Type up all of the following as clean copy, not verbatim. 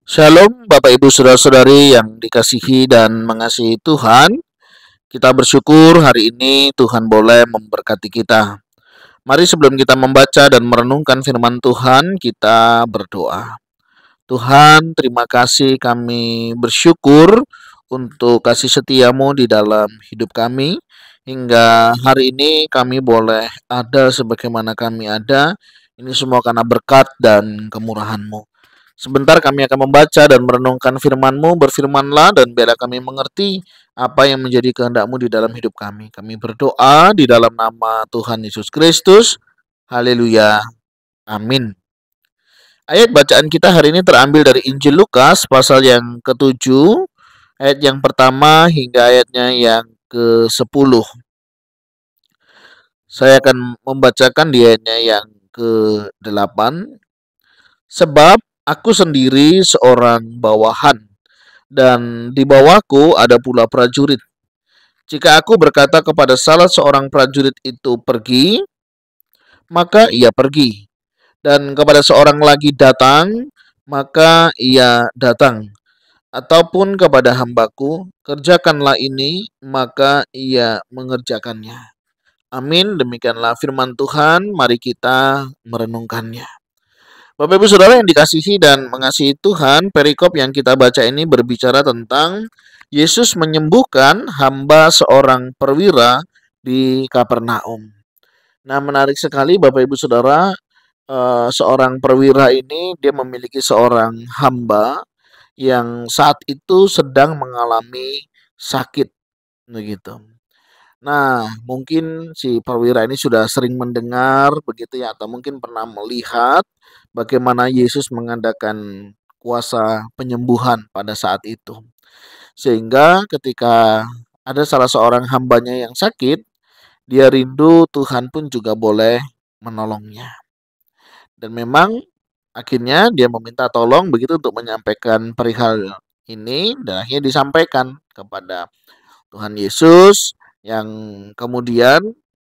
Shalom Bapak Ibu Saudara-saudari yang dikasihi dan mengasihi Tuhan. Kita bersyukur hari ini Tuhan boleh memberkati kita. Mari sebelum kita membaca dan merenungkan firman Tuhan, kita berdoa. Tuhan, terima kasih, kami bersyukur untuk kasih setiamu di dalam hidup kami. Hingga hari ini kami boleh ada sebagaimana kami ada. Ini semua karena berkat dan kemurahan-Mu. Sebentar kami akan membaca dan merenungkan firman-Mu, berfirmanlah dan biarlah kami mengerti apa yang menjadi kehendak-Mu di dalam hidup kami. Kami berdoa di dalam nama Tuhan Yesus Kristus. Haleluya. Amin. Ayat bacaan kita hari ini terambil dari Injil Lukas pasal yang ke-7, ayat yang pertama hingga ayatnya yang ke-10. Saya akan membacakan di ayatnya yang ke-8. Sebab aku sendiri seorang bawahan, dan di bawahku ada pula prajurit. Jika aku berkata kepada salah seorang prajurit itu pergi, maka ia pergi. Dan kepada seorang lagi datang, maka ia datang. Ataupun kepada hambaku, kerjakanlah ini, maka ia mengerjakannya. Amin. Demikianlah firman Tuhan. Mari kita merenungkannya. Bapak Ibu Saudara yang dikasihi dan mengasihi Tuhan, perikop yang kita baca ini berbicara tentang Yesus menyembuhkan hamba seorang perwira di Kapernaum. Nah, menarik sekali Bapak Ibu Saudara, seorang perwira ini dia memiliki seorang hamba yang saat itu sedang mengalami sakit begitu. Nah, mungkin si perwira ini sudah sering mendengar begitu ya, atau mungkin pernah melihat bagaimana Yesus mengadakan kuasa penyembuhan pada saat itu. Sehingga ketika ada salah seorang hambanya yang sakit, dia rindu Tuhan pun juga boleh menolongnya. Dan memang akhirnya dia meminta tolong begitu untuk menyampaikan perihal ini, dan akhirnya disampaikan kepada Tuhan Yesus, yang kemudian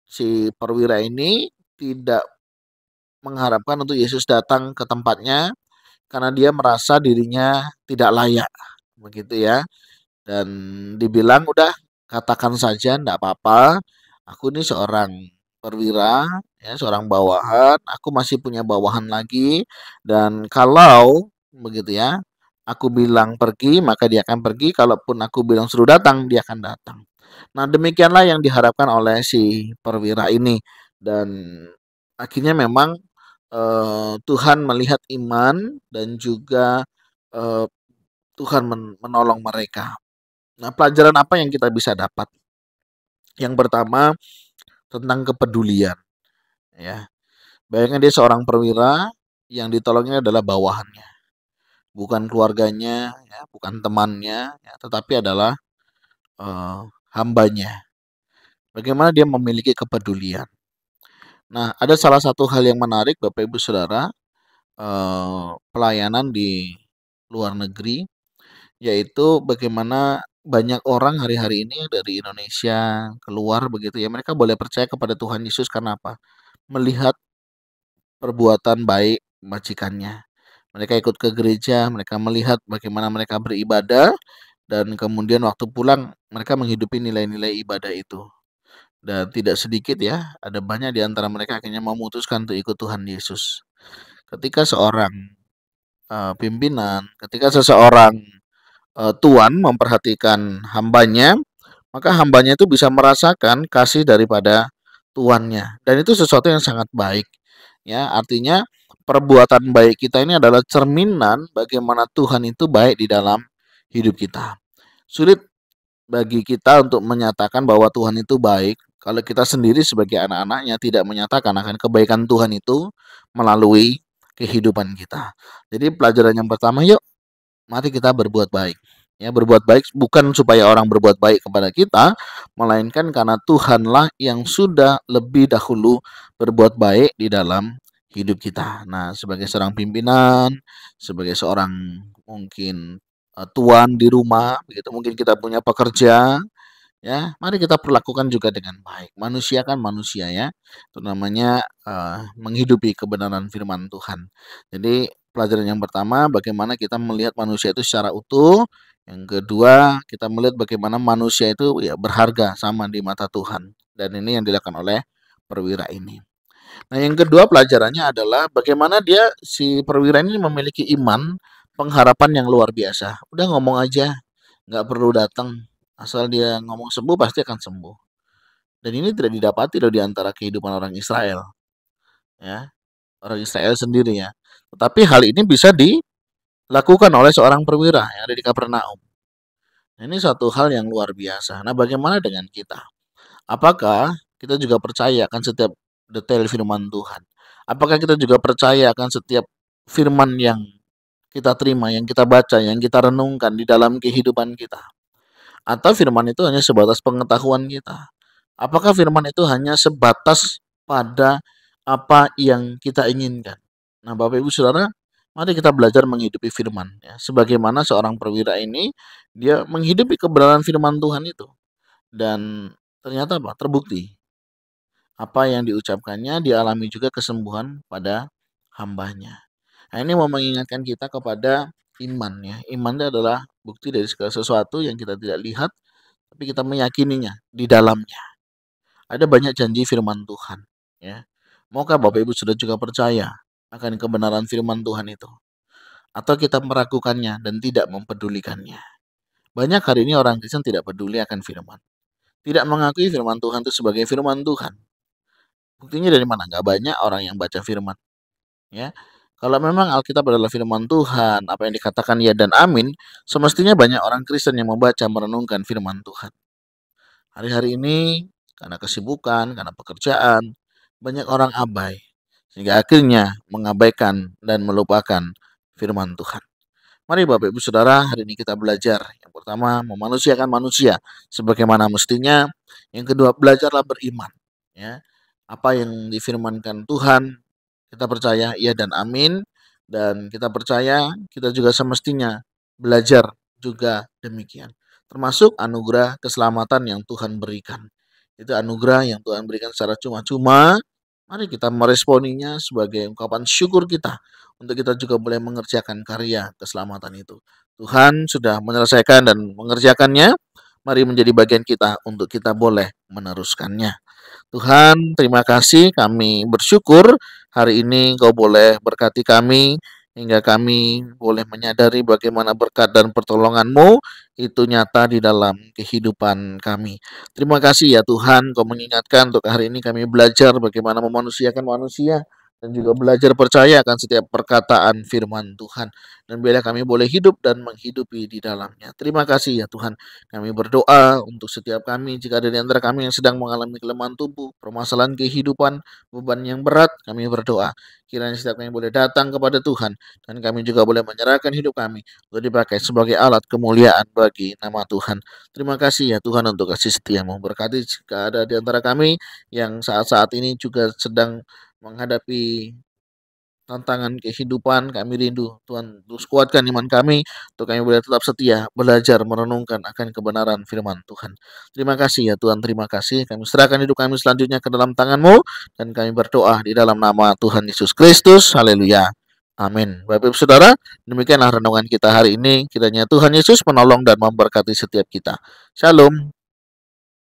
si perwira ini tidak mengharapkan untuk Yesus datang ke tempatnya karena dia merasa dirinya tidak layak begitu ya, dan dibilang udah katakan saja enggak apa-apa, aku ini seorang perwira ya, seorang bawahan, aku masih punya bawahan lagi, dan kalau begitu ya, aku bilang pergi maka dia akan pergi, kalaupun aku bilang suruh datang dia akan datang. Nah, demikianlah yang diharapkan oleh si perwira ini, dan akhirnya memang Tuhan melihat iman dan juga eh, Tuhan menolong mereka. Nah, pelajaran apa yang kita bisa dapat? Yang pertama, tentang kepedulian ya. Bayangkan dia seorang perwira, yang ditolongnya adalah bawahannya, bukan keluarganya ya, bukan temannya ya, tetapi adalah eh, hambanya. Bagaimana dia memiliki kepedulian. Nah, ada salah satu hal yang menarik Bapak Ibu Saudara, pelayanan di luar negeri, yaitu bagaimana banyak orang hari-hari ini dari Indonesia keluar begitu ya, mereka boleh percaya kepada Tuhan Yesus karena apa? Melihat perbuatan baik majikannya. Mereka ikut ke gereja, mereka melihat bagaimana mereka beribadah, dan kemudian waktu pulang mereka menghidupi nilai-nilai ibadah itu. Dan tidak sedikit ya, ada banyak di antara mereka akhirnya memutuskan untuk ikut Tuhan Yesus. Ketika seorang pimpinan, ketika seseorang tuan memperhatikan hambanya, maka hambanya itu bisa merasakan kasih daripada tuannya. Dan itu sesuatu yang sangat baik. Ya, artinya perbuatan baik kita ini adalah cerminan bagaimana Tuhan itu baik di dalam hidup kita. Sulit bagi kita untuk menyatakan bahwa Tuhan itu baik kalau kita sendiri sebagai anak-anaknya tidak menyatakan akan kebaikan Tuhan itu melalui kehidupan kita. Jadi pelajaran yang pertama, yuk mari kita berbuat baik. Ya, berbuat baik bukan supaya orang berbuat baik kepada kita, melainkan karena Tuhanlah yang sudah lebih dahulu berbuat baik di dalam hidup kita. Nah, sebagai seorang pimpinan, sebagai seorang mungkin tuan di rumah, begitu mungkin kita punya pekerja, Ya, mari kita perlakukan juga dengan baik. Manusia kan manusia ya. Itu namanya menghidupi kebenaran firman Tuhan. Jadi pelajaran yang pertama bagaimana kita melihat manusia itu secara utuh. Yang kedua, kita melihat bagaimana manusia itu ya berharga sama di mata Tuhan. Dan ini yang dilakukan oleh perwira ini. Nah, yang kedua pelajarannya adalah bagaimana dia si perwira ini memiliki iman, pengharapan yang luar biasa. Udah ngomong aja, nggak perlu datang. Asal dia ngomong sembuh pasti akan sembuh. Dan ini tidak didapati loh di antara kehidupan orang Israel, ya. Orang Israel sendiri ya. Tetapi hal ini bisa dilakukan oleh seorang perwira yang ada di Kapernaum. Nah, ini suatu hal yang luar biasa. Nah, bagaimana dengan kita? Apakah kita juga percaya akan setiap detail firman Tuhan? Apakah kita juga percaya akan setiap firman yang kita terima, yang kita baca, yang kita renungkan di dalam kehidupan kita? Atau firman itu hanya sebatas pengetahuan kita? Apakah firman itu hanya sebatas pada apa yang kita inginkan? Nah, Bapak Ibu Saudara, mari kita belajar menghidupi firman ya. Sebagaimana seorang perwira ini dia menghidupi kebenaran firman Tuhan itu dan ternyata apa? Terbukti apa yang diucapkannya dialami juga kesembuhan pada hambanya. Nah, ini mau mengingatkan kita kepada iman ya. Iman itu adalah bukti dari segala sesuatu yang kita tidak lihat, tapi kita meyakininya di dalamnya. Ada banyak janji firman Tuhan ya. Maukah Bapak Ibu sudah juga percaya akan kebenaran firman Tuhan itu? Atau kita meragukannya dan tidak mempedulikannya? Banyak hari ini orang Kristen tidak peduli akan firman. Tidak mengakui firman Tuhan itu sebagai firman Tuhan. Buktinya dari mana? Nggak banyak orang yang baca firman. Ya, kalau memang Alkitab adalah firman Tuhan, apa yang dikatakan ya dan amin, semestinya banyak orang Kristen yang membaca, merenungkan firman Tuhan. Hari-hari ini, karena kesibukan, karena pekerjaan, banyak orang abai, sehingga akhirnya mengabaikan dan melupakan firman Tuhan. Mari Bapak Ibu Saudara, hari ini kita belajar. Yang pertama, memanusiakan manusia sebagaimana mestinya. Yang kedua, belajarlah beriman. Ya, apa yang difirmankan Tuhan, kita percaya ya dan amin. Dan kita percaya kita juga semestinya belajar juga demikian. Termasuk anugerah keselamatan yang Tuhan berikan. Itu anugerah yang Tuhan berikan secara cuma-cuma. Mari kita meresponinya sebagai ungkapan syukur kita untuk kita juga boleh mengerjakan karya keselamatan itu. Tuhan sudah menyelesaikan dan mengerjakannya. Mari menjadi bagian kita untuk kita boleh meneruskannya. Tuhan, terima kasih. Kami bersyukur hari ini Engkau boleh berkati kami hingga kami boleh menyadari bagaimana berkat dan pertolongan-Mu itu nyata di dalam kehidupan kami. Terima kasih ya Tuhan, Kau mengingatkan untuk hari ini kami belajar bagaimana memanusiakan manusia dan juga belajar percaya akan setiap perkataan firman Tuhan. Dan biarlah kami boleh hidup dan menghidupi di dalamnya. Terima kasih ya Tuhan. Kami berdoa untuk setiap kami, jika ada di antara kami yang sedang mengalami kelemahan tubuh, permasalahan kehidupan, beban yang berat, kami berdoa. Kiranya setiap kami boleh datang kepada Tuhan, dan kami juga boleh menyerahkan hidup kami untuk dipakai sebagai alat kemuliaan bagi nama Tuhan. Terima kasih ya Tuhan untuk kasih setia-Mu. Berkati jika ada di antara kami yang saat-saat ini juga sedang menghadapi tantangan kehidupan, kami rindu Tuhan terus kuatkan iman kami untuk kami boleh tetap setia belajar merenungkan akan kebenaran firman Tuhan. Terima kasih ya Tuhan, terima kasih. Kami serahkan hidup kami selanjutnya ke dalam tangan-Mu dan kami berdoa di dalam nama Tuhan Yesus Kristus. Haleluya. Amin. Bapak Ibu Saudara, demikianlah renungan kita hari ini. Kiranya Tuhan Yesus menolong dan memberkati setiap kita. Shalom.